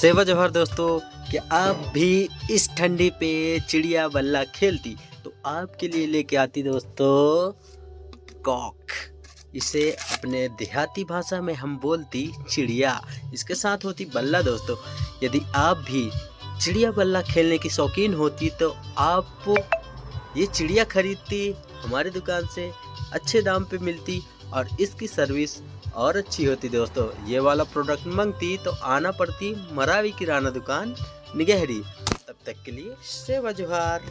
सेवा जोहार दोस्तों, क्या आप भी इस ठंडी पे चिड़िया बल्ला खेलती तो आपके लिए लेके आती दोस्तों कॉक। इसे अपने देहाती भाषा में हम बोलती चिड़िया, इसके साथ होती बल्ला। दोस्तों यदि आप भी चिड़िया बल्ला खेलने की शौकीन होती तो आप ये चिड़िया खरीदती, हमारी दुकान से अच्छे दाम पे मिलती और इसकी सर्विस और अच्छी होती। दोस्तों ये वाला प्रोडक्ट मांगती तो आना पड़ती मरावी किराना दुकान निगहरी। तब तक के लिए सेवा जोहार।